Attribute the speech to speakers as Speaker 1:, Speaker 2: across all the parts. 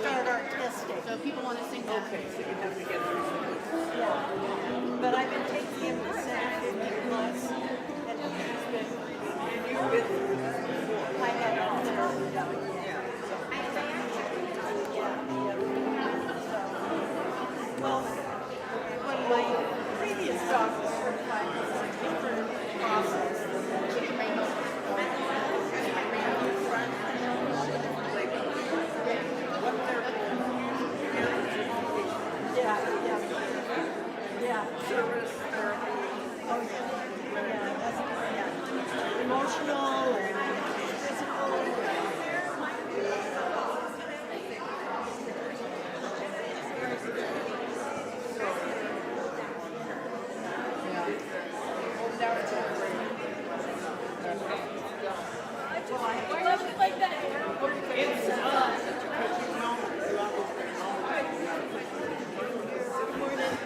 Speaker 1: start our testing.
Speaker 2: So if people want to sing that.
Speaker 1: Okay, so you have to get through some. Yeah. But I've been taking him to San 50 plus, and he's been and you've been through this before. I had all therapy done. Yeah. So, well, when my previous dog was certified, it was a different process. Service therapy. Oh, yeah, that's, yeah. Emotional and physical.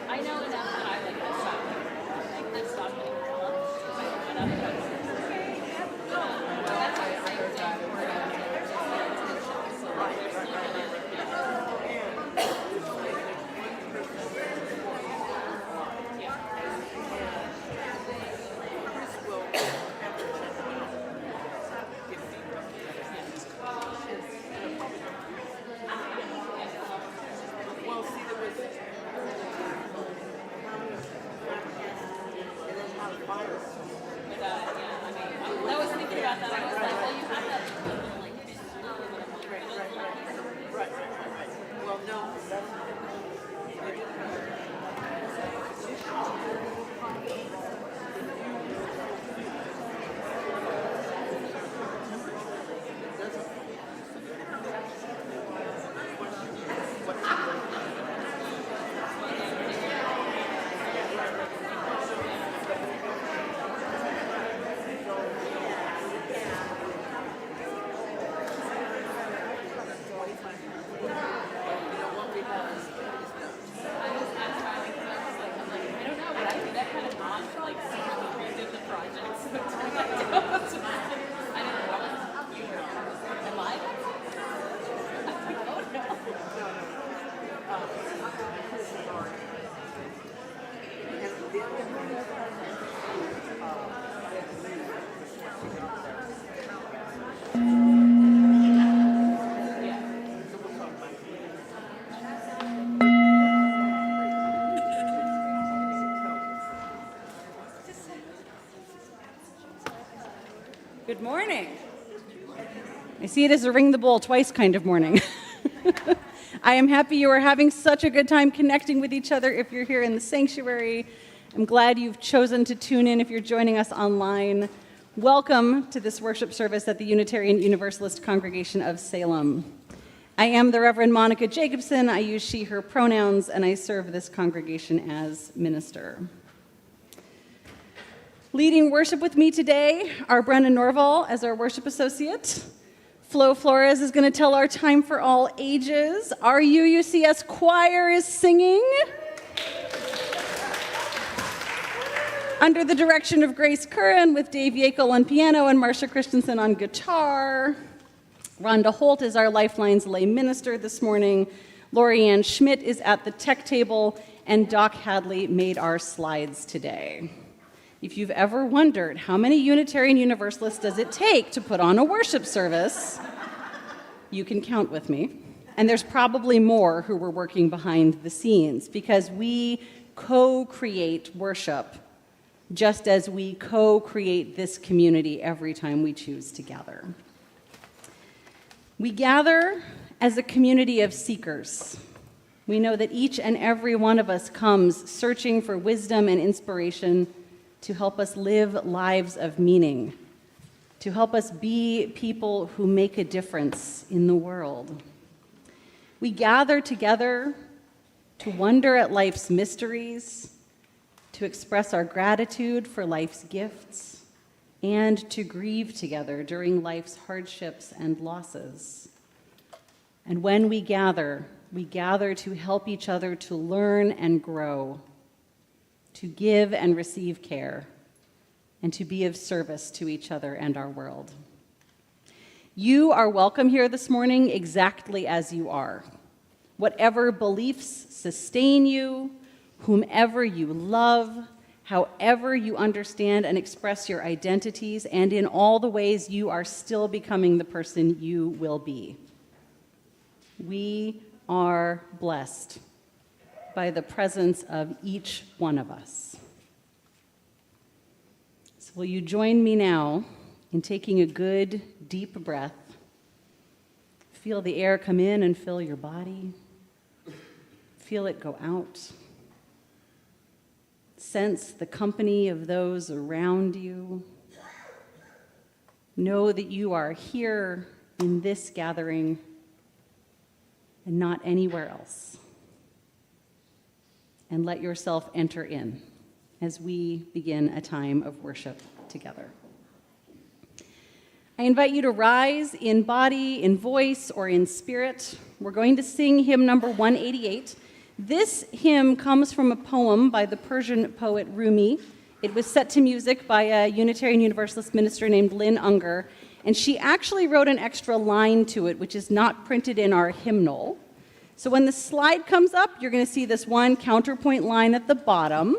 Speaker 2: I know enough that I like this stuff. Like this stuff.
Speaker 1: Well, see, there was and then how to fire.
Speaker 2: I was thinking about that. I was like, well, you have that.
Speaker 1: Right. Well, no, that's
Speaker 3: Good morning. I see it as a ring the bowl twice kind of morning. I am happy you are having such a good time connecting with each other if you're here in the sanctuary. I'm glad you've chosen to tune in if you're joining us online. Welcome to this worship service at the Unitarian Universalist Congregation of Salem. I am the Reverend Monica Jacobson. I use she, her pronouns, and I serve this congregation as minister. Leading worship with me today are Brennan Norval as our worship associate. Flo Flores is going to tell our time for all ages. Our UUCS choir is singing. Under the direction of Grace Curran with Dave Yackel on piano and Marcia Christensen on guitar. Rhonda Holt is our Lifeline's lay minister this morning. Lori Ann Schmidt is at the tech table, and Doc Hadley made our slides today. If you've ever wondered how many Unitarian Universalists does it take to put on a worship service, you can count with me. And there's probably more who were working behind the scenes, because we co-create worship just as we co-create this community every time we choose to gather. We gather as a community of seekers. We know that each and every one of us comes searching for wisdom and inspiration to help us live lives of meaning, to help us be people who make a difference in the world. We gather together to wonder at life's mysteries, to express our gratitude for life's gifts, and to grieve together during life's hardships and losses. And when we gather to help each other to learn and grow, to give and receive care, and to be of service to each other and our world. You are welcome here this morning exactly as you are. whatever beliefs sustain you, whomever you love, however you understand and express your identities, and in all the ways you are still becoming the person you will be. We are blessed by the presence of each one of us. So will you join me now in taking a good, deep breath? Feel the air come in and fill your body. Feel it go out. Sense the company of those around you. Know that you are here in this gathering and not anywhere else. And let yourself enter in as we begin a time of worship together. I invite you to rise in body, in voice, or in spirit. We're going to sing hymn number 188. This hymn comes from a poem by the Persian poet Rumi. It was set to music by a Unitarian Universalist minister named Lynn Unger, and she actually wrote an extra line to it, which is not printed in our hymnal. So when the slide comes up, you're going to see this one counterpoint line at the bottom.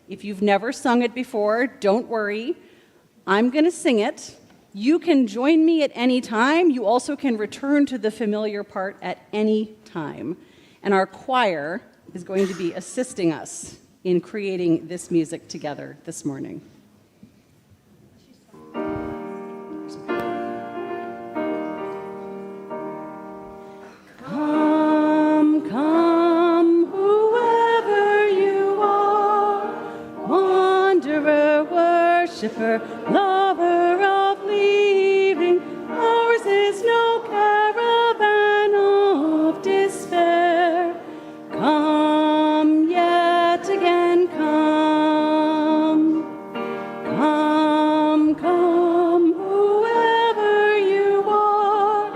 Speaker 3: If you've never sung it before, don't worry. I'm going to sing it. You can join me at any time. You also can return to the familiar part at any time. And our choir is going to be assisting us in creating this music together this morning. Come, come, whoever you are, wanderer, worshiper, lover of leaving, ours is no caravan of despair. Come yet again, come. Come, come, whoever you are,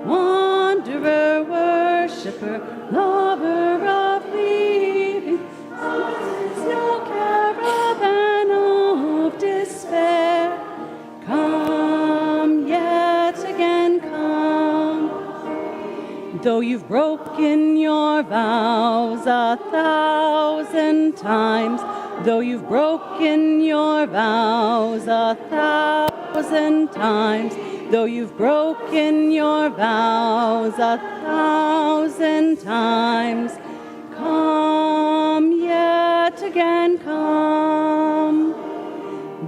Speaker 3: wanderer, worshiper, lover of leaving, ours is no caravan of despair. Come yet again, come. Though you've broken your vows 1,000 times, though you've broken your vows 1,000 times, though you've broken your vows 1,000 times, come yet again, come.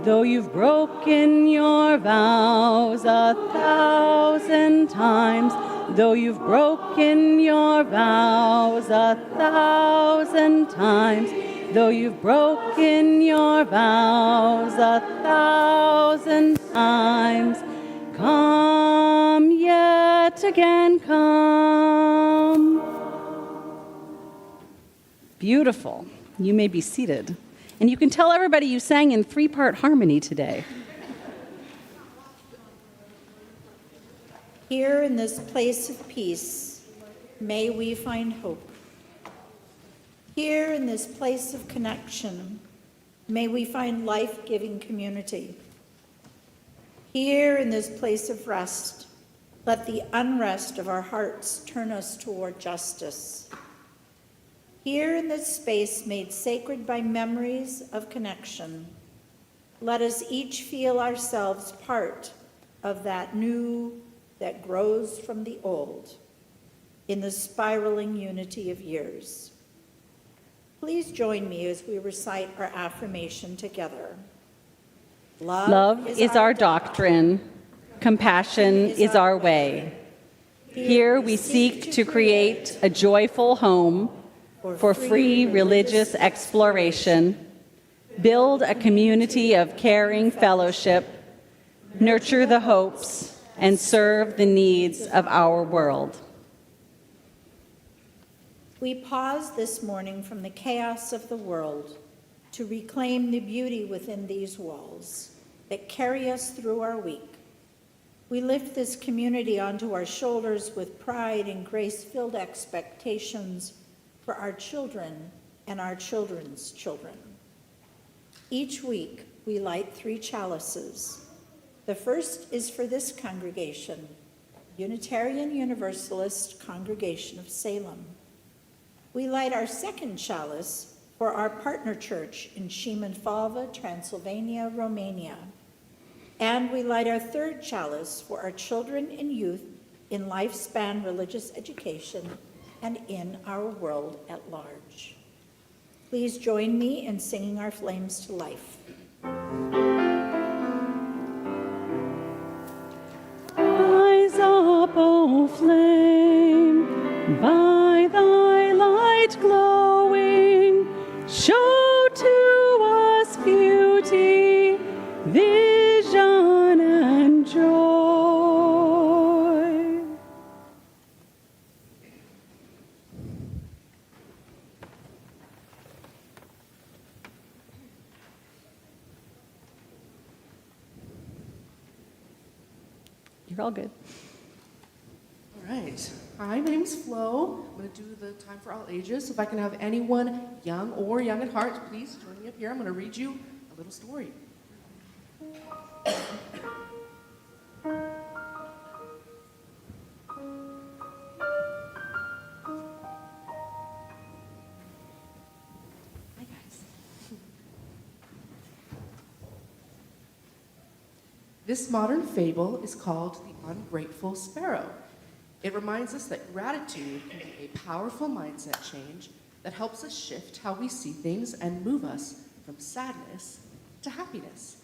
Speaker 3: Though you've broken your vows 1,000 times, though you've broken your vows 1,000 times, though you've broken your vows 1,000 times, come yet again, come. Beautiful. You may be seated. And you can tell everybody you sang in 3-part harmony today.
Speaker 4: Here in this place of peace, may we find hope. Here in this place of connection, may we find life-giving community. Here in this place of rest, let the unrest of our hearts turn us toward justice. Here in this space made sacred by memories of connection, let us each feel ourselves part of that new that grows from the old in the spiraling unity of years. Please join me as we recite our affirmation together.
Speaker 3: Love is our doctrine. Compassion is our way. Here we seek to create a joyful home for free religious exploration, build a community of caring fellowship, nurture the hopes, and serve the needs of our world.
Speaker 4: We pause this morning from the chaos of the world to reclaim the beauty within these walls that carry us through our week. We lift this community onto our shoulders with pride and grace-filled expectations for our children and our children's children. Each week, we light 3 chalices. The first is for this congregation, Unitarian Universalist Congregation of Salem. We light our second chalice for our partner church in Šimenfalva, Transylvania, Romania. And we light our third chalice for our children and youth in lifespan religious education and in our world at large. Please join me in singing our flames to life.
Speaker 3: Rise up, O flame, by thy light glowing, show to us beauty, vision, and joy. You're all good.
Speaker 5: All right. Hi, my name is Flo. I'm going to do the time for all ages. So if I can have anyone young or young at heart, please join me up here. I'm going to read you a little story. Hi, guys. This modern fable is called The Ungrateful Sparrow. It reminds us that gratitude can be a powerful mindset change that helps us shift how we see things and move us from sadness to happiness.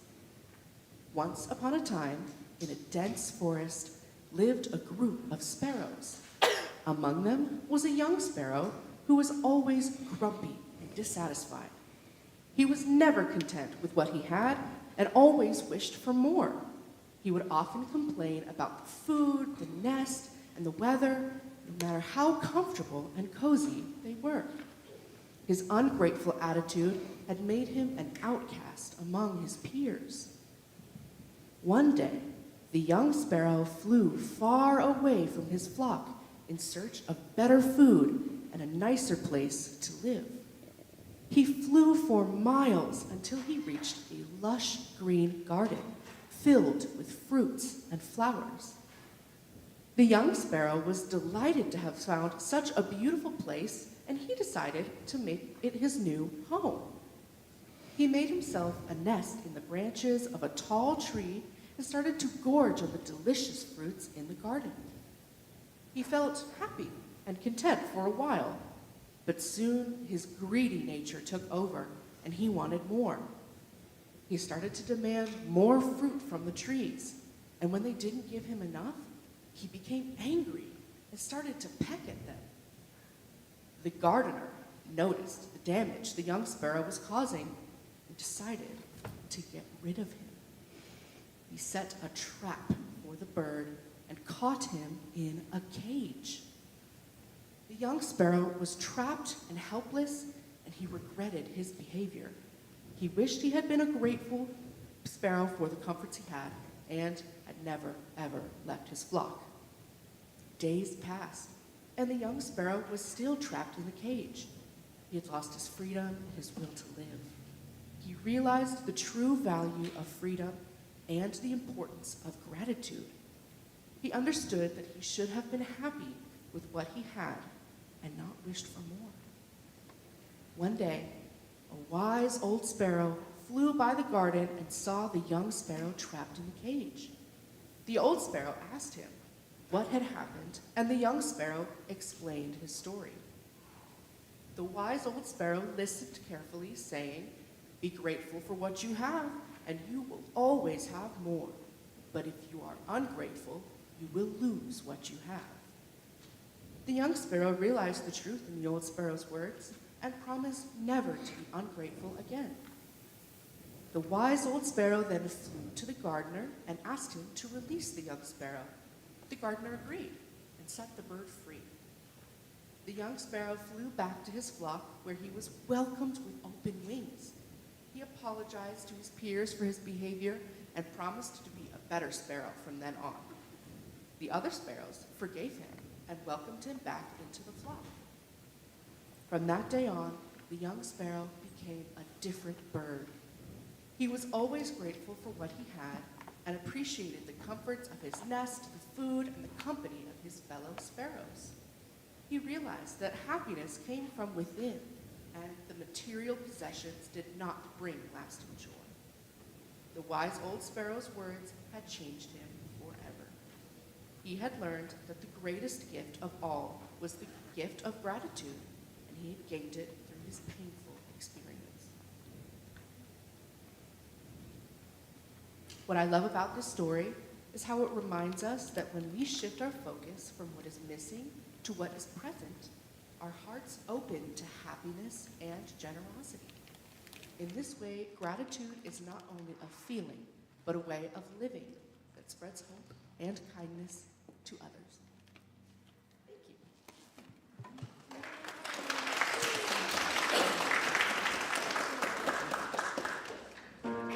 Speaker 5: Once upon a time, in a dense forest, lived a group of sparrows. Among them was a young sparrow who was always grumpy and dissatisfied. He was never content with what he had and always wished for more. He would often complain about the food, the nest, and the weather, no matter how comfortable and cozy they were. His ungrateful attitude had made him an outcast among his peers. One day, the young sparrow flew far away from his flock in search of better food and a nicer place to live. He flew for miles until he reached a lush green garden filled with fruits and flowers. The young sparrow was delighted to have found such a beautiful place, and he decided to make it his new home. He made himself a nest in the branches of a tall tree and started to gorge on the delicious fruits in the garden. He felt happy and content for a while, but soon his greedy nature took over and he wanted more. He started to demand more fruit from the trees, and when they didn't give him enough, he became angry and started to peck at them. The gardener noticed the damage the young sparrow was causing and decided to get rid of him. He set a trap for the bird and caught him in a cage. The young sparrow was trapped and helpless, and he regretted his behavior. He wished he had been a grateful sparrow for the comforts he had and had never, ever left his flock. Days passed, and the young sparrow was still trapped in the cage. He had lost his freedom and his will to live. He realized the true value of freedom and the importance of gratitude. He understood that he should have been happy with what he had and not wished for more. One day, a wise old sparrow flew by the garden and saw the young sparrow trapped in the cage. The old sparrow asked him what had happened, and the young sparrow explained his story. The wise old sparrow listened carefully, saying, "Be grateful for what you have, and you will always have more. But if you are ungrateful, you will lose what you have." The young sparrow realized the truth in the old sparrow's words and promised never to be ungrateful again. The wise old sparrow then flew to the gardener and asked him to release the young sparrow. The gardener agreed and set the bird free. The young sparrow flew back to his flock, where he was welcomed with open wings. He apologized to his peers for his behavior and promised to be a better sparrow from then on. The other sparrows forgave him and welcomed him back into the flock. From that day on, the young sparrow became a different bird. He was always grateful for what he had and appreciated the comforts of his nest, the food, and the company of his fellow sparrows. he realized that happiness came from within, and the material possessions did not bring lasting joy. The wise old sparrow's words had changed him forever. He had learned that the greatest gift of all was the gift of gratitude, and he had gained it through his painful experience. What I love about this story is how it reminds us that when we shift our focus from what is missing to what is present, our hearts open to happiness and generosity. In this way, gratitude is not only a feeling, but a way of living that spreads hope and kindness to others. Thank you.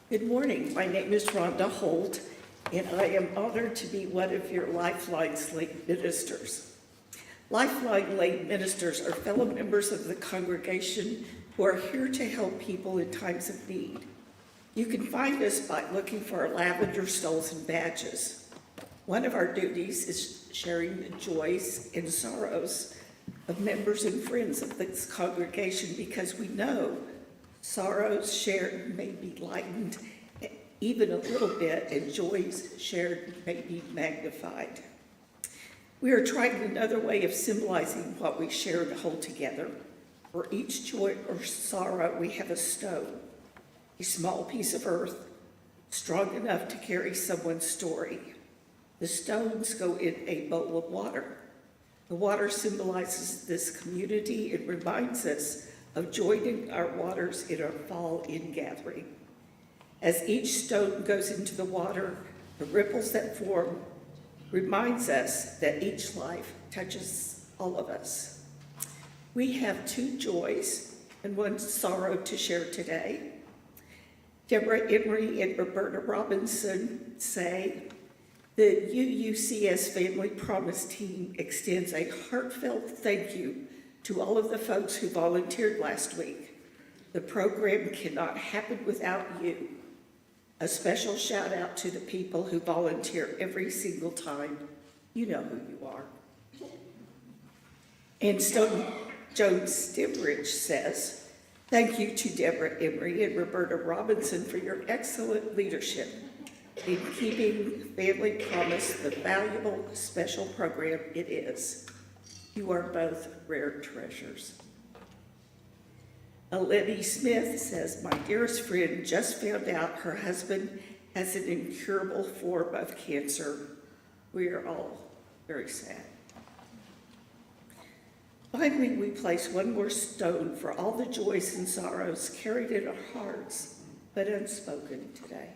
Speaker 6: Good morning. My name is Rhonda Holt, and I am honored to be one of your Lifeline's lay ministers. Lifeline lay ministers are fellow members of the congregation who are here to help people in times of need. You can find us by looking for our lavender stoles and badges. One of our duties is sharing the joys and sorrows of members and friends of this congregation, because we know sorrows shared may be lightened even a little bit, and joys shared may be magnified. We are trying another way of symbolizing what we share and hold together. For each joy or sorrow, we have a stone, a small piece of earth, strong enough to carry someone's story. The stones go in a bowl of water. The water symbolizes this community. It reminds us of joining our waters in our fall ingathering. As each stone goes into the water, the ripples that form reminds us that each life touches all of us. We have two joys and one sorrow to share today. Deborah Emery and Roberta Robinson say, the UUCS Family Promise Team extends a heartfelt thank you to all of the folks who volunteered last week. The program cannot happen without you. A special shout out to the people who volunteer every single time. You know who you are. And Joan Stimbridge says, thank you to Deborah Emery and Roberta Robinson for your excellent leadership in keeping Family Promise the valuable special program it is. You are both rare treasures. Lenny Smith says, my dearest friend just found out her husband has an incurable form of cancer. We are all very sad. Finally, we place one more stone for all the joys and sorrows carried in our hearts, but unspoken today.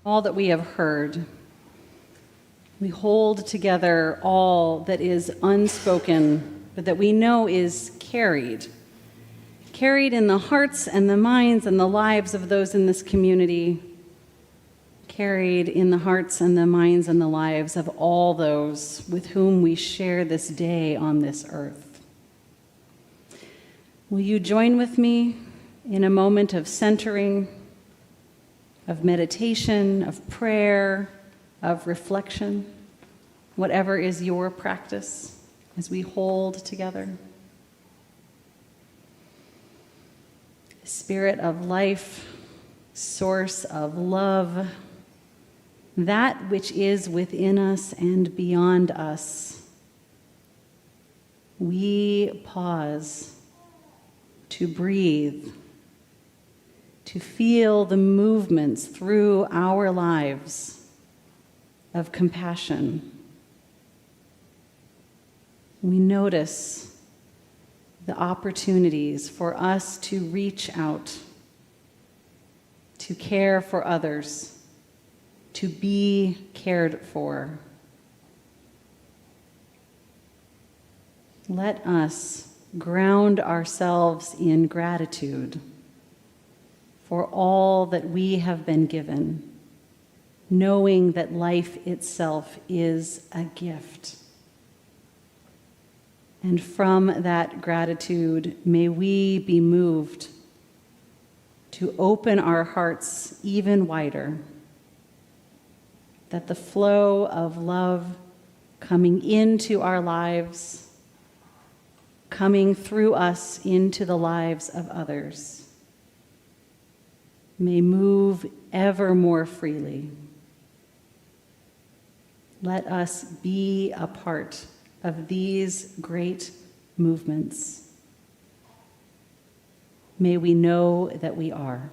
Speaker 3: All that we have heard. We hold together all that is unspoken, but that we know is carried in the hearts and the minds and the lives of those in this community, carried in the hearts and the minds and the lives of all those with whom we share this day on this earth. Will you join with me in a moment of centering, of meditation, of prayer, of reflection, whatever is your practice as we hold together? Spirit of life, source of love, that which is within us and beyond us, we pause to breathe, to feel the movements through our lives of compassion. We notice the opportunities for us to reach out, to care for others, to be cared for. Let us ground ourselves in gratitude for all that we have been given, knowing that life itself is a gift. And from that gratitude, may we be moved to open our hearts even wider, that the flow of love coming into our lives, coming through us into the lives of others, may move ever more freely. Let us be a part of these great movements. May we know that we are.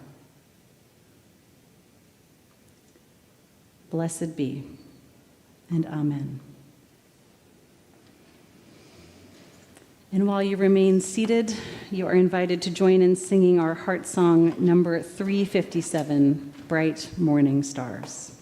Speaker 3: Blessed be, and amen. And while you remain seated, you are invited to join in singing our heart song number 357, Bright Morning Stars.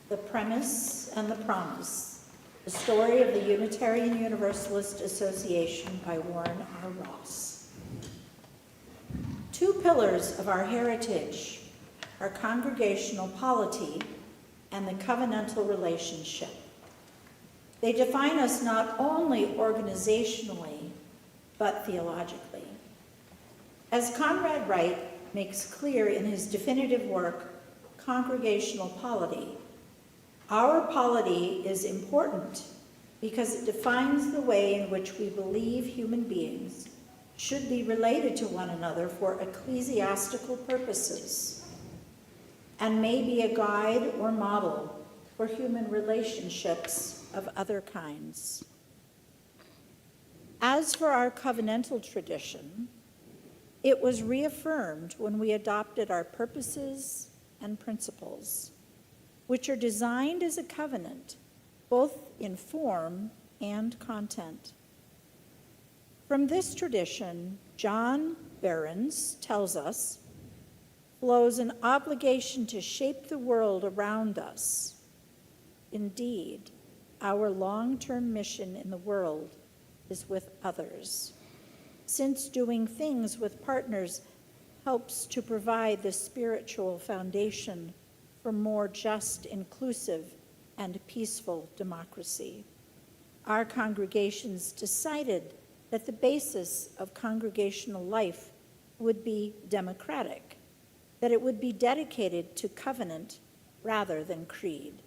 Speaker 4: The Premise and the Promise, the story of the Unitarian Universalist Association by Warren R. Ross. Two pillars of our heritage are congregational polity and the covenantal relationship. They define us not only organizationally, but theologically. As Conrad Wright makes clear in his definitive work, Congregational Polity, our polity is important because it defines the way in which we believe human beings should be related to one another for ecclesiastical purposes, and may be a guide or model for human relationships of other kinds. As for our covenantal tradition, it was reaffirmed when we adopted our purposes and principles, which are designed as a covenant, both in form and content. From this tradition, John Behrens tells us, flows an obligation to shape the world around us. Indeed, our long-term mission in the world is with others, since doing things with partners helps to provide the spiritual foundation for more just, inclusive, and peaceful democracy. Our congregations decided that the basis of congregational life would be democratic, that it would be dedicated to covenant rather than creed.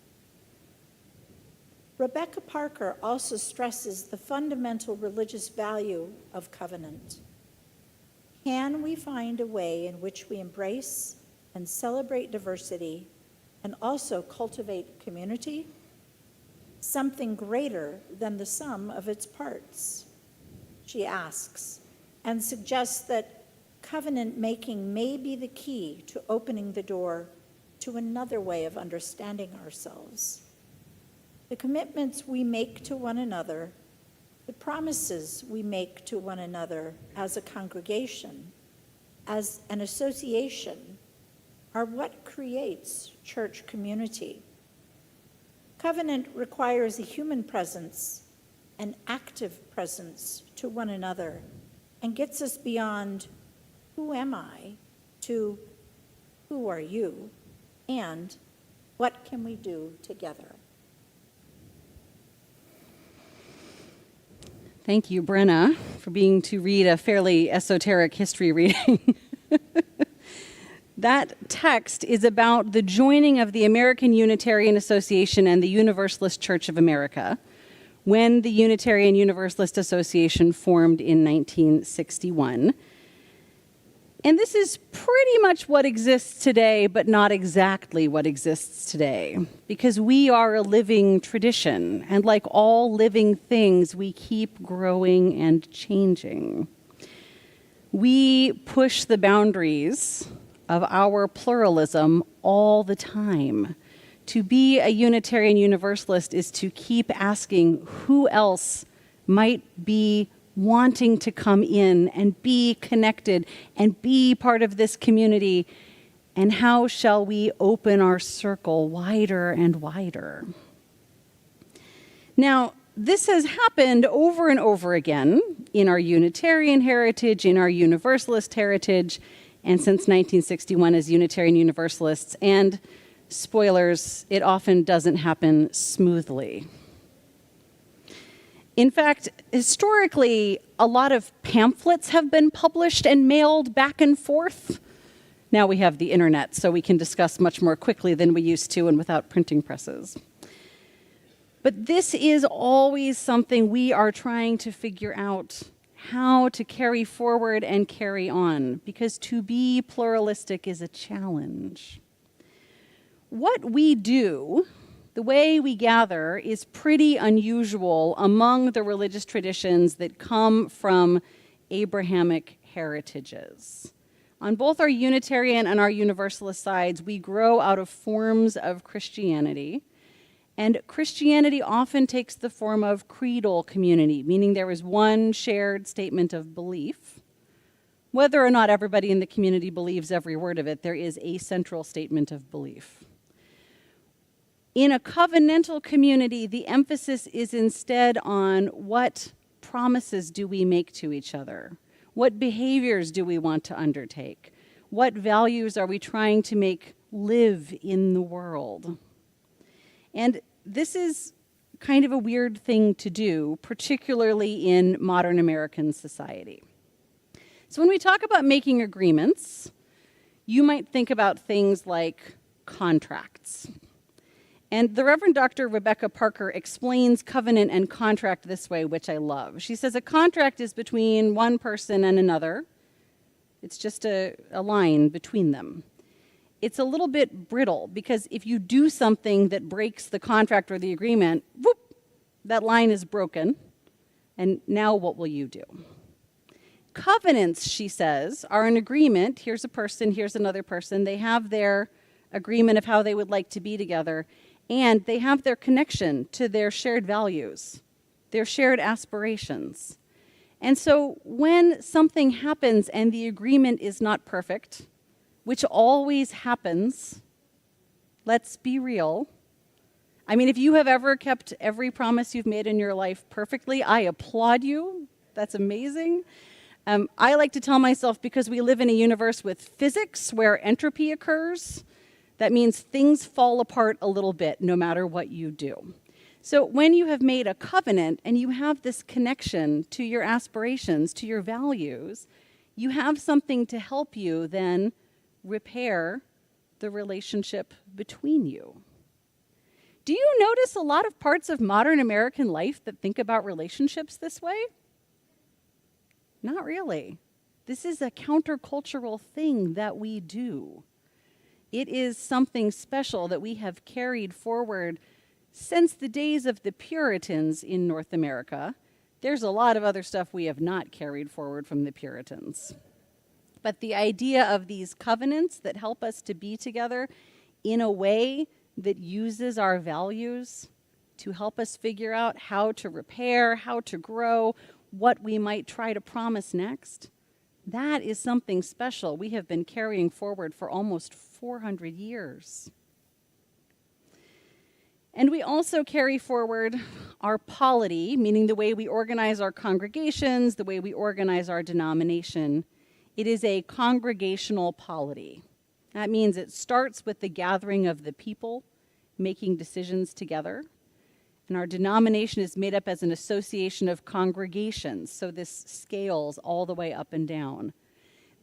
Speaker 4: Rebecca Parker also stresses the fundamental religious value of covenant. Can we find a way in which we embrace and celebrate diversity and also cultivate community? Something greater than the sum of its parts, she asks, and suggests that covenant making may be the key to opening the door to another way of understanding ourselves. The commitments we make to one another, the promises we make to one another as a congregation, as an association, are what creates church community. Covenant requires a human presence, an active presence to one another, and gets us beyond who am I to who are you, and what can we do together.
Speaker 3: Thank you, Brenna, for being to read a fairly esoteric history reading. That text is about the joining of the American Unitarian Association and the Universalist Church of America when the Unitarian Universalist Association formed in 1961. And this is pretty much what exists today, but not exactly what exists today, because we are a living tradition, and like all living things, we keep growing and changing. We push the boundaries of our pluralism all the time. To be a Unitarian Universalist is to keep asking who else might be wanting to come in and be connected and be part of this community, and how shall we open our circle wider and wider? Now, this has happened over and over again in our Unitarian heritage, in our Universalist heritage, and since 1961 as Unitarian Universalists. And spoilers, it often doesn't happen smoothly. In fact, historically, a lot of pamphlets have been published and mailed back and forth. Now we have the internet, so we can discuss much more quickly than we used to and without printing presses. But this is always something we are trying to figure out how to carry forward and carry on, because to be pluralistic is a challenge. What we do, the way we gather, is pretty unusual among the religious traditions that come from Abrahamic heritages. On both our Unitarian and our Universalist sides, we grow out of forms of Christianity. And Christianity often takes the form of creedal community, meaning there is one shared statement of belief. Whether or not everybody in the community believes every word of it, there is a central statement of belief. In a covenantal community, the emphasis is instead on what promises do we make to each other? What behaviors do we want to undertake? What values are we trying to make live in the world? And this is kind of a weird thing to do, particularly in modern American society. So when we talk about making agreements, you might think about things like contracts. And the Reverend Dr. Rebecca Parker explains covenant and contract this way, which I love. She says a contract is between one person and another. It's just a line between them. It's a little bit brittle because if you do something that breaks the contract or the agreement, whoop, that line is broken. And now what will you do? Covenants, she says, are an agreement. Here's a person, here's another person. They have their agreement of how they would like to be together, and they have their connection to their shared values, their shared aspirations. And so when something happens and the agreement is not perfect, which always happens, let's be real. I mean, if you have ever kept every promise you've made in your life perfectly, I applaud you. That's amazing. I like to tell myself, because we live in a universe with physics where entropy occurs, that means things fall apart a little bit no matter what you do. So when you have made a covenant and you have this connection to your aspirations, to your values, you have something to help you then repair the relationship between you. Do you notice a lot of parts of modern American life that think about relationships this way? Not really. This is a countercultural thing that we do. It is something special that we have carried forward since the days of the Puritans in North America. There's a lot of other stuff we have not carried forward from the Puritans. But the idea of these covenants that help us to be together in a way that uses our values to help us figure out how to repair, how to grow, what we might try to promise next, that is something special we have been carrying forward for almost 400 years. And we also carry forward our polity, meaning the way we organize our congregations, the way we organize our denomination. It is a congregational polity. That means it starts with the gathering of the people making decisions together. And our denomination is made up as an association of congregations, so this scales all the way up and down.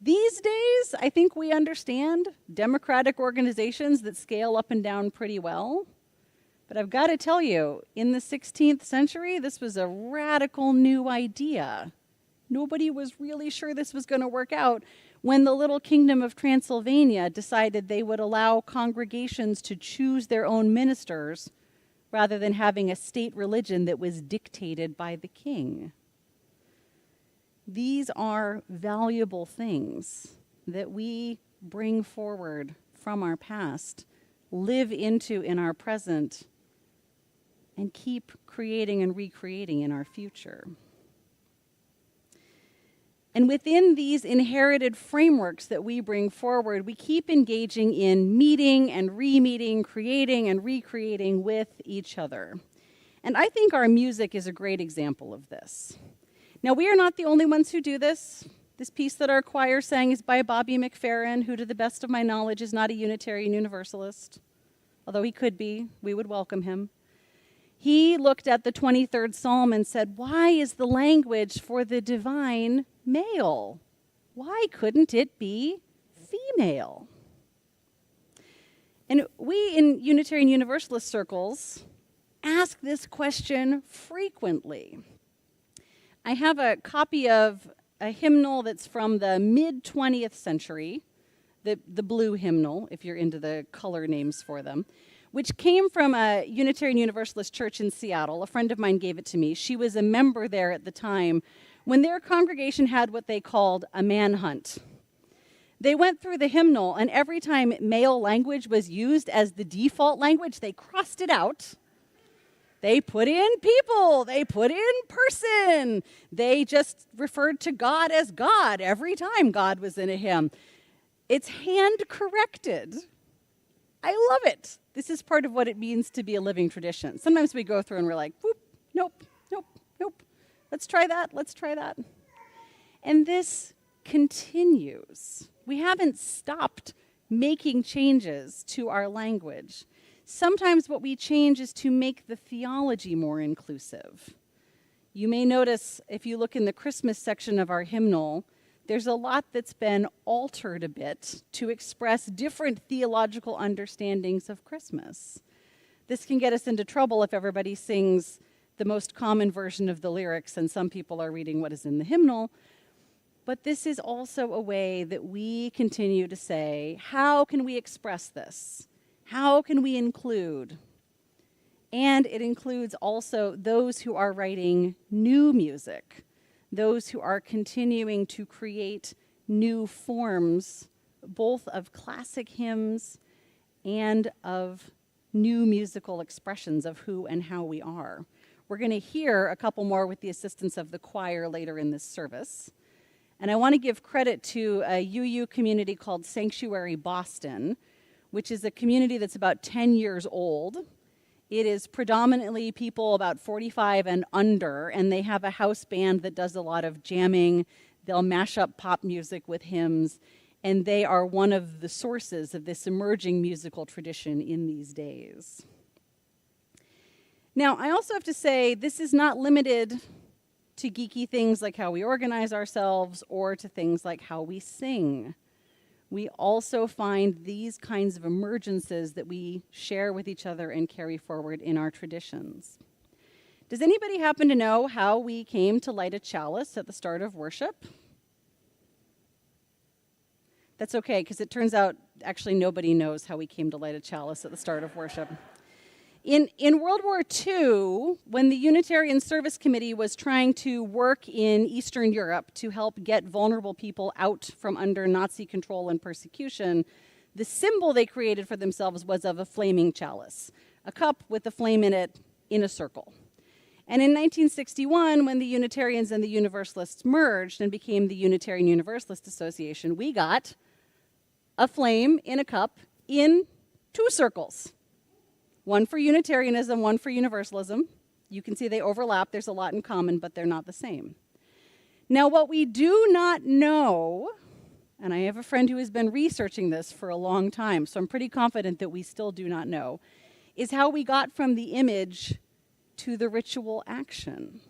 Speaker 3: These days, I think we understand democratic organizations that scale up and down pretty well. But I've got to tell you, in the 16th century, this was a radical new idea. Nobody was really sure this was going to work out when the little kingdom of Transylvania decided they would allow congregations to choose their own ministers rather than having a state religion that was dictated by the king. These are valuable things that we bring forward from our past, live into in our present, and keep creating and recreating in our future. And within these inherited frameworks that we bring forward, we keep engaging in meeting and re-meeting, creating and recreating with each other. And I think our music is a great example of this. Now, we are not the only ones who do this. This piece that our choir sang is by Bobby McFerrin, who, to the best of my knowledge, is not a Unitarian Universalist. Although he could be, we would welcome him. He looked at the 23rd Psalm and said, why is the language for the divine male? Why couldn't it be female? And we in Unitarian Universalist circles ask this question frequently. I have a copy of a hymnal that's from the mid-20th century, the blue hymnal, if you're into the color names for them, which came from a Unitarian Universalist church in Seattle. A friend of mine gave it to me. She was a member there at the time when their congregation had what they called a manhunt. They went through the hymnal, and every time male language was used as the default language, they crossed it out. They put in people. They put in person. They just referred to God as God every time God was in a hymn. It's hand-corrected. I love it. This is part of what it means to be a living tradition. Sometimes we go through and we're like, whoop, nope, nope, nope. Let's try that, let's try that. And this continues. We haven't stopped making changes to our language. Sometimes what we change is to make the theology more inclusive. You may notice if you look in the Christmas section of our hymnal, there's a lot that's been altered a bit to express different theological understandings of Christmas. This can get us into trouble if everybody sings the most common version of the lyrics and some people are reading what is in the hymnal. But this is also a way that we continue to say, how can we express this? How can we include? And it includes also those who are writing new music, those who are continuing to create new forms, both of classic hymns and of new musical expressions of who and how we are. We're going to hear a couple more with the assistance of the choir later in this service. And I want to give credit to a UU community called Sanctuary Boston, which is a community that's about 10 years old. It is predominantly people about 45 and under, and they have a house band that does a lot of jamming. They'll mash up pop music with hymns, and they are one of the sources of this emerging musical tradition in these days. Now, I also have to say, this is not limited to geeky things like how we organize ourselves or to things like how we sing. We also find these kinds of emergences that we share with each other and carry forward in our traditions. Does anybody happen to know how we came to light a chalice at the start of worship? That's okay, because it turns out actually nobody knows how we came to light a chalice at the start of worship. In World War II, when the Unitarian Service Committee was trying to work in Eastern Europe to help get vulnerable people out from under Nazi control and persecution, the symbol they created for themselves was of a flaming chalice, a cup with a flame in it in a circle. And in 1961, when the Unitarians and the Universalists merged and became the Unitarian Universalist Association, we got a flame in a cup in 2 circles. One for Unitarianism, one for Universalism. You can see they overlap. There's a lot in common, but they're not the same. Now, what we do not know, and I have a friend who has been researching this for a long time, so I'm pretty confident that we still do not know, is how we got from the image to the ritual action.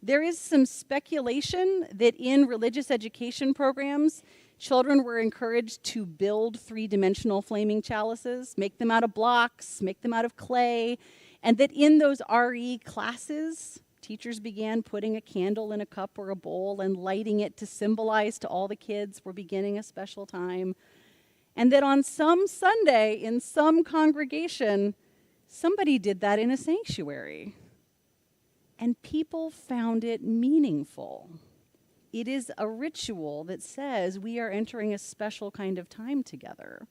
Speaker 3: There is some speculation that in religious education programs, children were encouraged to build 3-dimensional flaming chalices, make them out of blocks, make them out of clay, and that in those RE classes, teachers began putting a candle in a cup or a bowl and lighting it to symbolize to all the kids we're beginning a special time. And that on some Sunday in some congregation, somebody did that in a sanctuary. And people found it meaningful. It is a ritual that says we are entering a special kind of time together.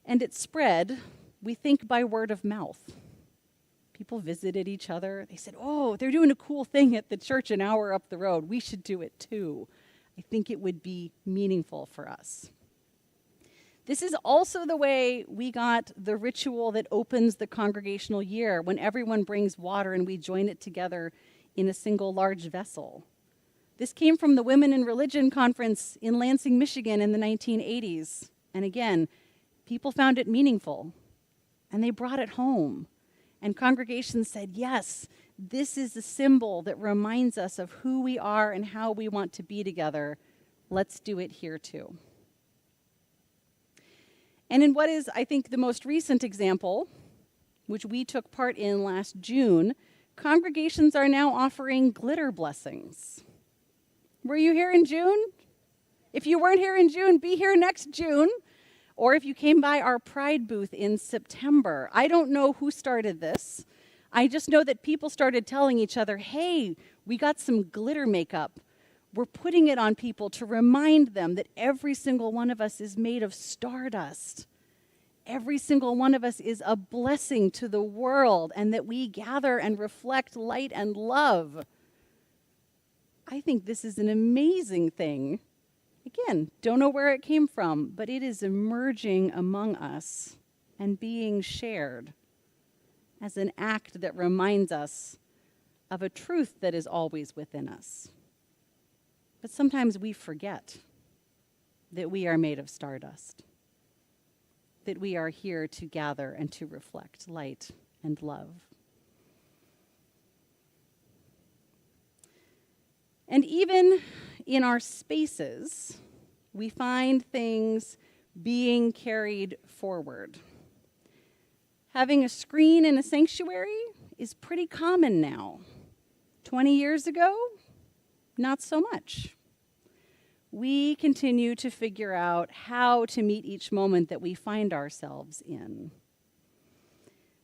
Speaker 3: And it spread, we think, by word of mouth. People visited each other. They said, oh, they're doing a cool thing at the church an hour up the road. We should do it too. I think it would be meaningful for us. This is also the way we got the ritual that opens the congregational year, when everyone brings water and we join it together in a single large vessel. This came from the Women in Religion conference in Lansing, Michigan in the 1980s. And again, people found it meaningful, and they brought it home. And congregations said, yes, this is a symbol that reminds us of who we are and how we want to be together. Let's do it here too. And in what is, I think, the most recent example, which we took part in last June, congregations are now offering glitter blessings. Were you here in June? If you weren't here in June, be here next June. Or if you came by our Pride booth in September. I don't know who started this. I just know that people started telling each other, hey, we got some glitter makeup. We're putting it on people to remind them that every single one of us is made of stardust. Every single one of us is a blessing to the world, and that we gather and reflect light and love. I think this is an amazing thing. Again, don't know where it came from, but it is emerging among us and being shared as an act that reminds us of a truth that is always within us. But sometimes we forget that we are made of stardust, that we are here to gather and to reflect light and love. And even in our spaces, we find things being carried forward. Having a screen in a sanctuary is pretty common now. 20 years ago, not so much. We continue to figure out how to meet each moment that we find ourselves in.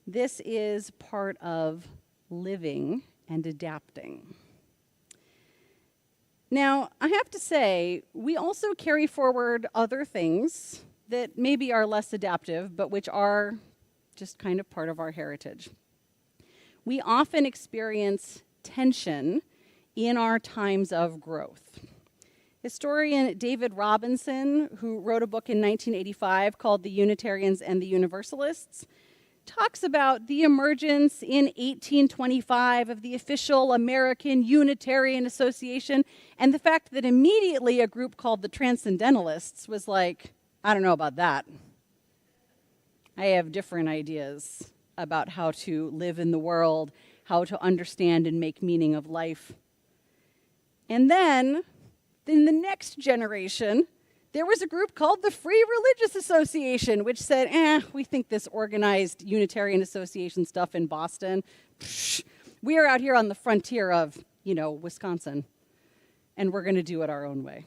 Speaker 3: This is part of living and adapting. Now, I have to say, we also carry forward other things that maybe are less adaptive, but which are just kind of part of our heritage. We often experience tension in our times of growth. Historian David Robinson, who wrote a book in 1985 called The Unitarians and the Universalists, talks about the emergence in 1825 of the official American Unitarian Association and the fact that immediately a group called the Transcendentalists was like, I don't know about that. I have different ideas about how to live in the world, how to understand and make meaning of life. And then, in the next generation, there was a group called the Free Religious Association, which said, we think this organized Unitarian Association stuff in Boston, we are out here on the frontier of, Wisconsin, and we're going to do it our own way.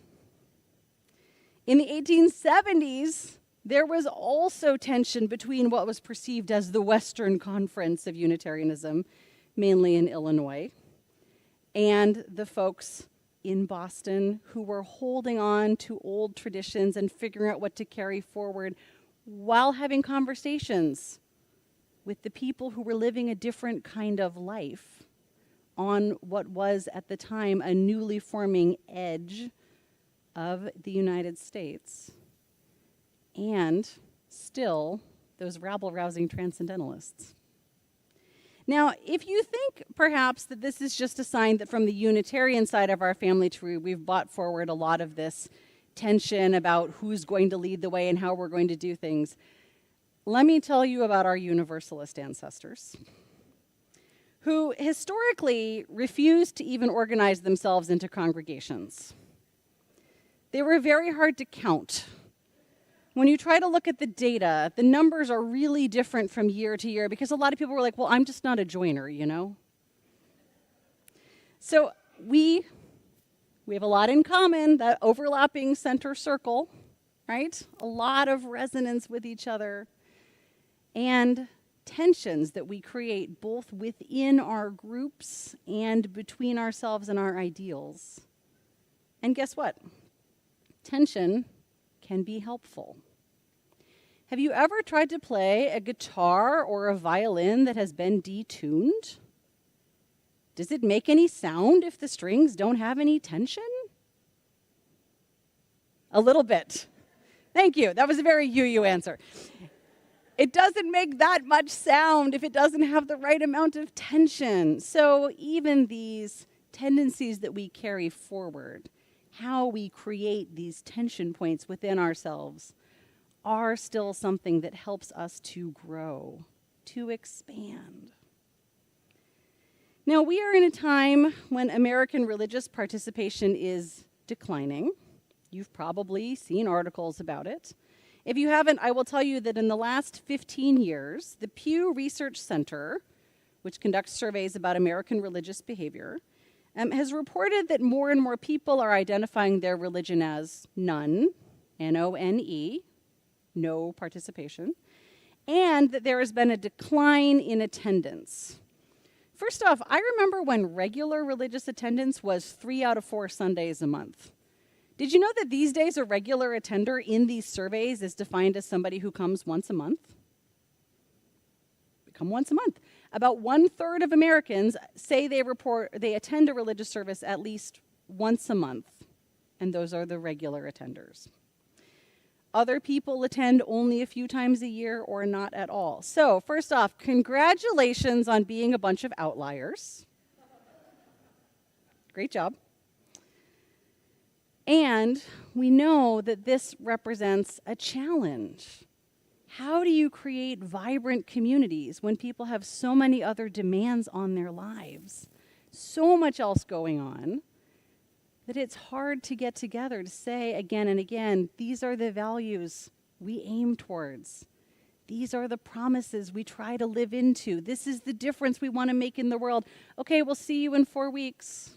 Speaker 3: In the 1870s, there was also tension between what was perceived as the Western Conference of Unitarianism, mainly in Illinois, and the folks in Boston who were holding on to old traditions and figuring out what to carry forward while having conversations with the people who were living a different kind of life on what was at the time a newly forming edge of the United States, and still those rabble-rousing transcendentalists. Now, if you think perhaps that this is just a sign that from the Unitarian side of our family tree, we've brought forward a lot of this tension about who's going to lead the way and how we're going to do things, let me tell you about our Universalist ancestors, who historically refused to even organize themselves into congregations. They were very hard to count. When you try to look at the data, the numbers are really different from year to year because a lot of people were like, well, I'm just not a joiner, So we have a lot in common, that overlapping center circle, right? A lot of resonance with each other and tensions that we create both within our groups and between ourselves and our ideals. And guess what? Tension can be helpful. Have you ever tried to play a guitar or a violin that has been detuned? Does it make any sound if the strings don't have any tension? A little bit. Thank you. That was a very you answer. It doesn't make that much sound if it doesn't have the right amount of tension. So even these tendencies that we carry forward, how we create these tension points within ourselves, are still something that helps us to grow, to expand. Now, we are in a time when American religious participation is declining. You've probably seen articles about it. If you haven't, I will tell you that in the last 15 years, the Pew Research Center, which conducts surveys about American religious behavior, has reported that more and more people are identifying their religion as none, N-O-N-E, no participation, and that there has been a decline in attendance. First off, I remember when regular religious attendance was 3 out of 4 Sundays a month. Did you know that these days a regular attender in these surveys is defined as somebody who comes once a month? Come once a month. About 1/3 of Americans say they attend a religious service at least once a month, and those are the regular attenders. Other people attend only a few times a year or not at all. So, first off, congratulations on being a bunch of outliers. Great job. And we know that this represents a challenge. How do you create vibrant communities when people have so many other demands on their lives? So much else going on that it's hard to get together to say again and again, these are the values we aim towards. These are the promises we try to live into. This is the difference we want to make in the world. Okay, we'll see you in 4 weeks.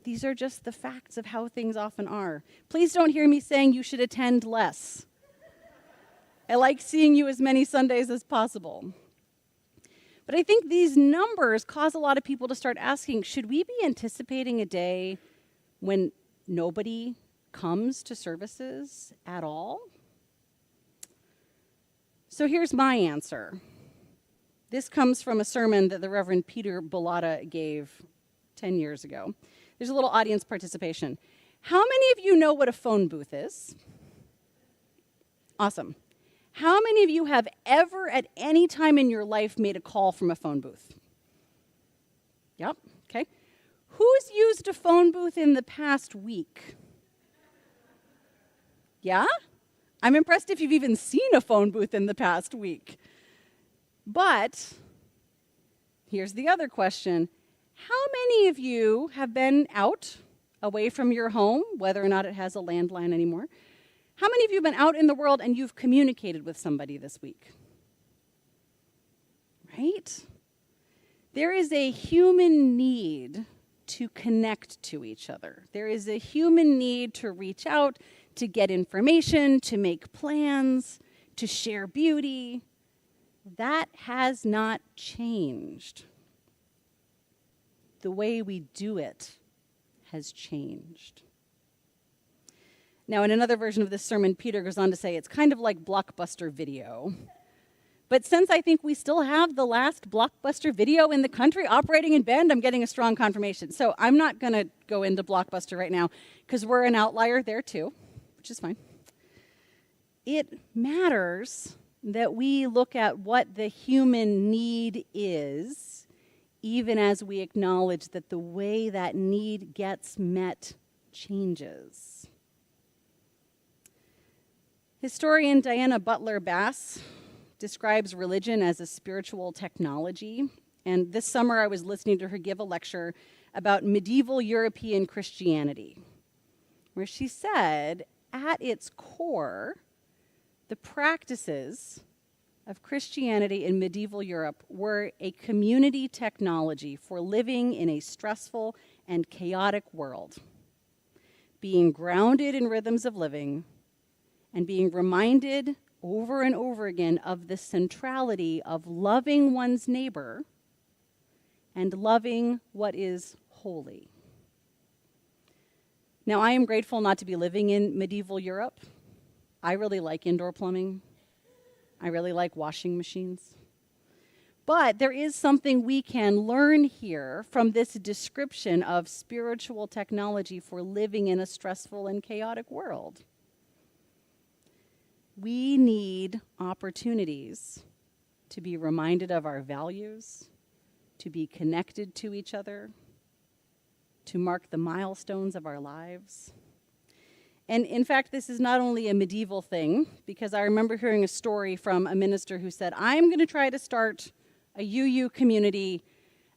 Speaker 3: These are just the facts of how things often are. Please don't hear me saying you should attend less. I like seeing you as many Sundays as possible. But I think these numbers cause a lot of people to start asking, should we be anticipating a day when nobody comes to services at all? So here's my answer. This comes from a sermon that the Reverend Peter Bellotta gave 10 years ago. There's a little audience participation. How many of you know what a phone booth is? Awesome. How many of you have ever at any time in your life made a call from a phone booth? Yep, okay. Who's used a phone booth in the past week? Yeah? I'm impressed if you've even seen a phone booth in the past week. But here's the other question. How many of you have been out, away from your home, whether or not it has a landline anymore? How many of you have been out in the world and you've communicated with somebody this week? Right? There is a human need to connect to each other. There is a human need to reach out, to get information, to make plans, to share beauty. That has not changed. The way we do it has changed. Now, in another version of this sermon, Peter goes on to say it's kind of like Blockbuster Video. But since I think we still have the last Blockbuster Video in the country operating in Bend, I'm getting a strong confirmation. So I'm not going to go into Blockbuster right now because we're an outlier there too, which is fine. It matters that we look at what the human need is, even as we acknowledge that the way that need gets met changes. Historian Diana Butler Bass describes religion as a spiritual technology. And this summer I was listening to her give a lecture about medieval European Christianity, where she said, at its core, the practices of Christianity in medieval Europe were a community technology for living in a stressful and chaotic world, being grounded in rhythms of living, and being reminded over and over again of the centrality of loving one's neighbor and loving what is holy. Now, I am grateful not to be living in medieval Europe. I really like indoor plumbing. I really like washing machines. But there is something we can learn here from this description of spiritual technology for living in a stressful and chaotic world. We need opportunities to be reminded of our values, to be connected to each other, to mark the milestones of our lives. And in fact, this is not only a medieval thing, because I remember hearing a story from a minister who said, I'm going to try to start a UU community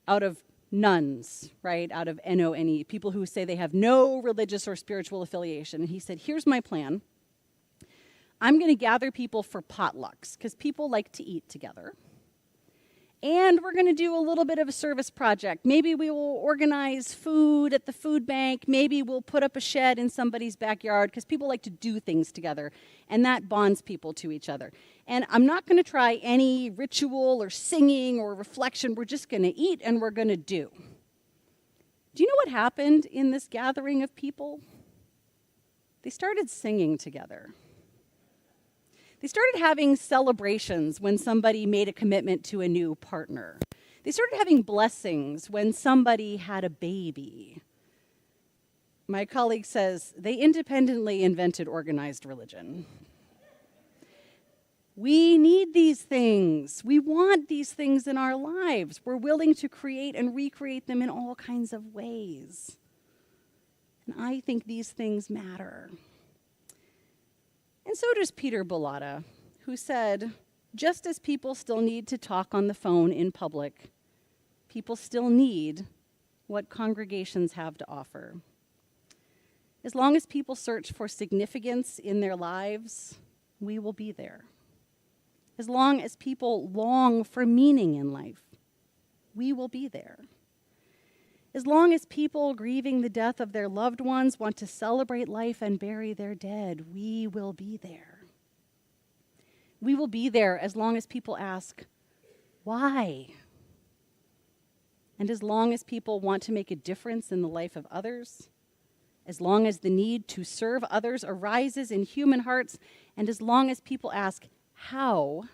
Speaker 3: out of nuns, right, out of NONE, people who say they have no religious or spiritual affiliation. And he said, here's my plan. I'm going to gather people for potlucks, because people like to eat together. And we're going to do a little bit of a service project. Maybe we will organize food at the food bank. Maybe we'll put up a shed in somebody's backyard, because people like to do things together. And that bonds people to each other. And I'm not going to try any ritual or singing or reflection. We're just going to eat and we're going to do. Do you know what happened in this gathering of people? They started singing together. They started having celebrations when somebody made a commitment to a new partner. They started having blessings when somebody had a baby. My colleague says they independently invented organized religion. We need these things. We want these things in our lives. We're willing to create and recreate them in all kinds of ways. And I think these things matter. And so does Peter Bellata, who said, just as people still need to talk on the phone in public, people still need what congregations have to offer. As long as people search for significance in their lives, we will be there. As long as people long for meaning in life, we will be there. As long as people grieving the death of their loved ones want to celebrate life and bury their dead, we will be there. We will be there as long as people ask, why? And as long as people want to make a difference in the life of others, as long as the need to serve others arises in human hearts, and as long as people ask, how?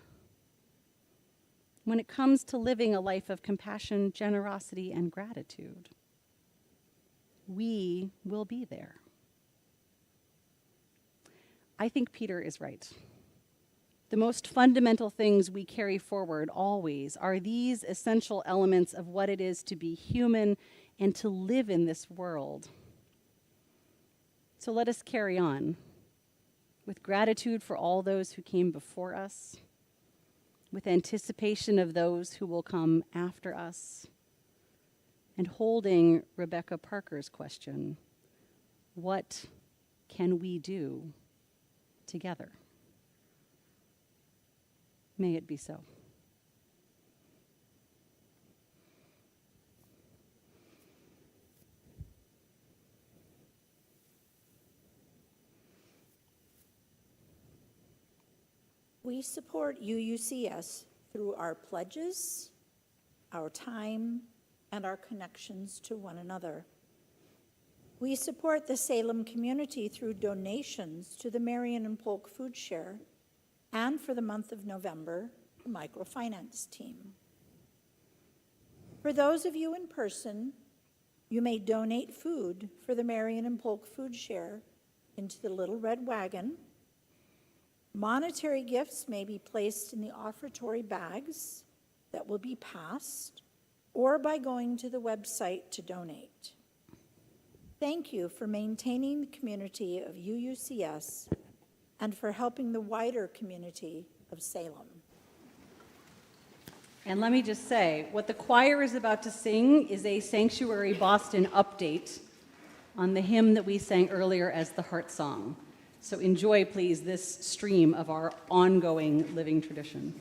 Speaker 3: When it comes to living a life of compassion, generosity, and gratitude, we will be there. I think Peter is right. The most fundamental things we carry forward always are these essential elements of what it is to be human and to live in this world. So let us carry on with gratitude for all those who came before us, with anticipation of those who will come after us, and holding Rebecca Parker's question, what can we do together? May it be so.
Speaker 4: We support UUCS through our pledges, our time, and our connections to one another. We support the Salem community through donations to the Marion and Polk Food Share, and for the month of November, the microfinance team. For those of you in person, you may donate food for the Marion and Polk Food Share into the Little Red Wagon. Monetary gifts may be placed in the offertory bags that will be passed, or by going to the website to donate. Thank you for maintaining the community of UUCS and for helping the wider community of Salem.
Speaker 3: And let me just say, what the choir is about to sing is a Sanctuary Boston update on the hymn that we sang earlier as the Heart Song. So enjoy, please, this stream of our ongoing living tradition.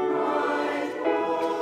Speaker 7: Rise, morning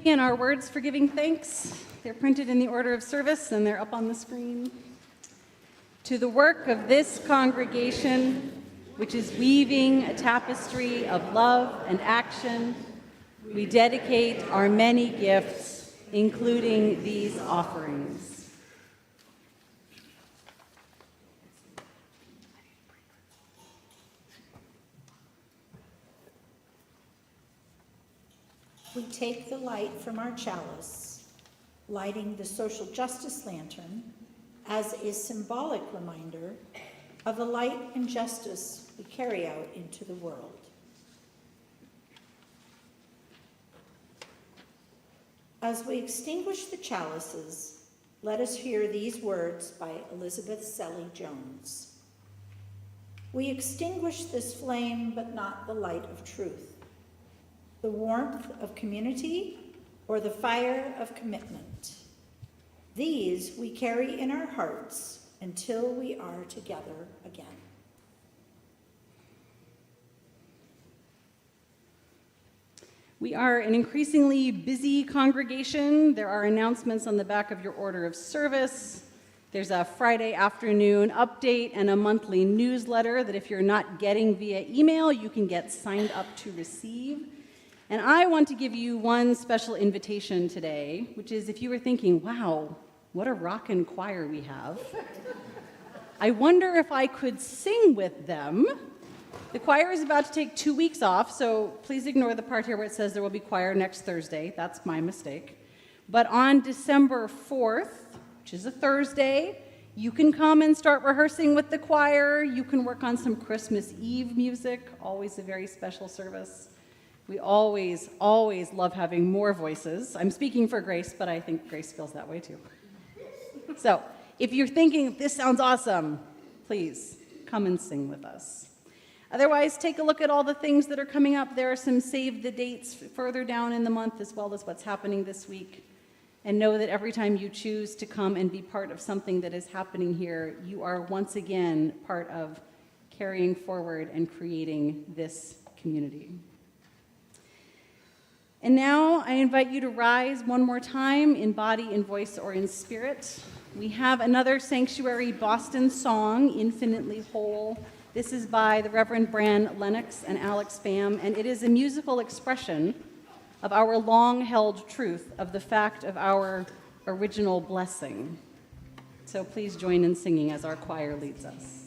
Speaker 3: And our words for giving thanks, they're printed in the order of service and they're up on the screen. To the work of this congregation, which is weaving a tapestry of love and action, we dedicate our many gifts, including these offerings.
Speaker 4: We take the light from our chalice, lighting the social justice lantern as a symbolic reminder of the light and justice we carry out into the world. As we extinguish the chalices, let us hear these words by Elizabeth Selly Jones. We extinguish this flame, but not the light of truth, the warmth of community, or the fire of commitment. These we carry in our hearts until we are together again.
Speaker 3: We are an increasingly busy congregation. There are announcements on the back of your order of service. There's a Friday afternoon update and a monthly newsletter that if you're not getting via email, you can get signed up to receive. And I want to give you one special invitation today, which is if you were thinking, wow, what a rockin' choir we have. I wonder if I could sing with them. The choir is about to take 2 weeks off, so please ignore the part here where it says there will be choir next Thursday. That's my mistake. But on December 4th, which is a Thursday, you can come and start rehearsing with the choir. You can work on some Christmas Eve music, always a very special service. We always, always love having more voices. I'm speaking for Grace, but I think Grace feels that way too. So if you're thinking, this sounds awesome, please come and sing with us. Otherwise, take a look at all the things that are coming up. There are some save the dates further down in the month, as well as what's happening this week. And know that every time you choose to come and be part of something that is happening here, you are once again part of carrying forward and creating this community. And now I invite you to rise one more time in body, in voice, or in spirit. We have another Sanctuary Boston song, Infinitely Whole. This is by the Reverend Bran Lennox and Alex Pham, and it is a musical expression of our long-held truth of the fact of our original blessing. So please join in singing as our choir leads us.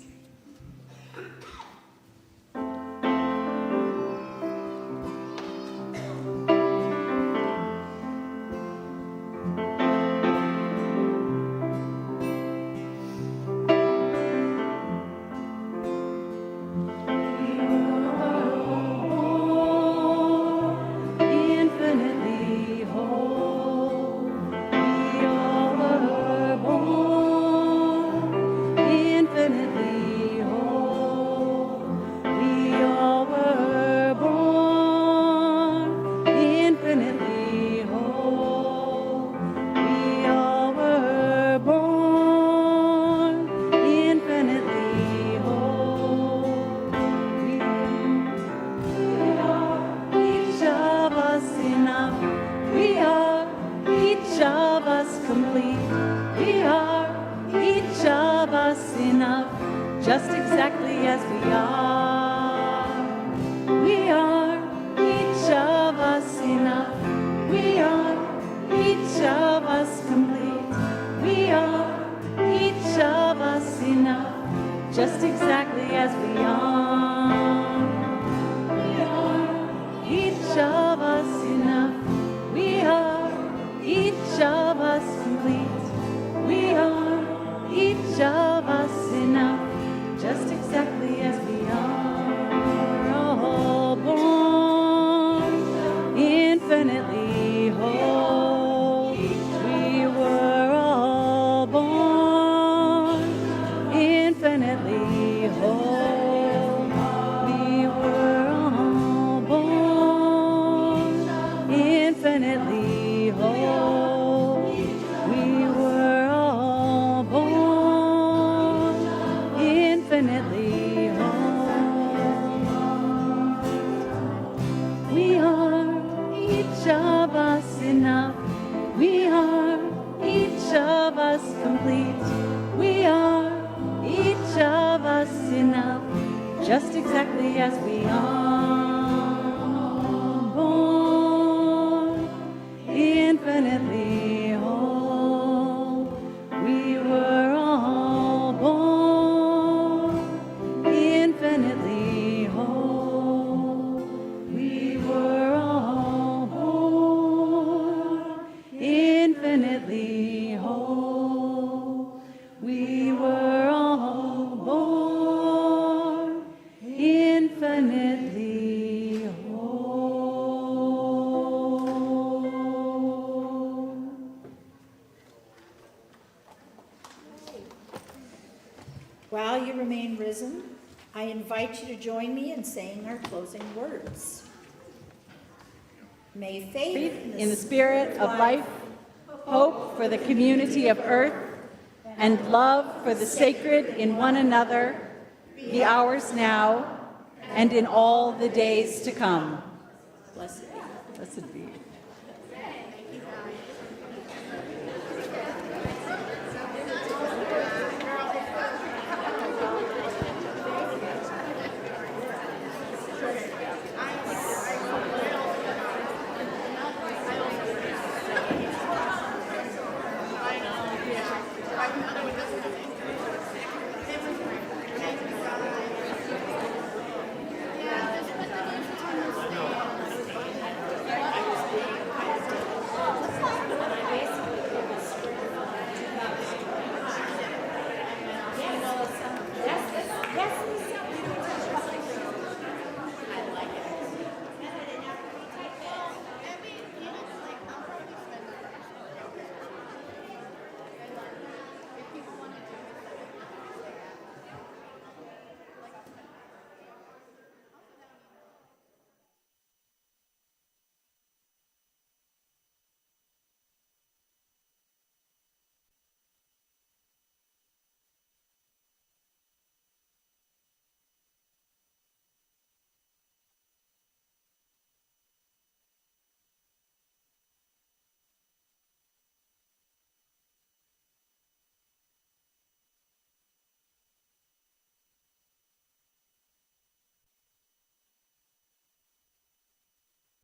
Speaker 3: Each of us enough. just exactly as we are, born infinitely whole. We were all born infinitely whole. We were all born infinitely whole. We were all born infinitely whole.
Speaker 4: While you remain risen, I invite you to join me in saying our closing words. May faith
Speaker 3: In the spirit of life, hope for the community of earth, and love for the sacred in one another be ours now and in all the days to come.
Speaker 4: blessed be.
Speaker 3: Blessed be.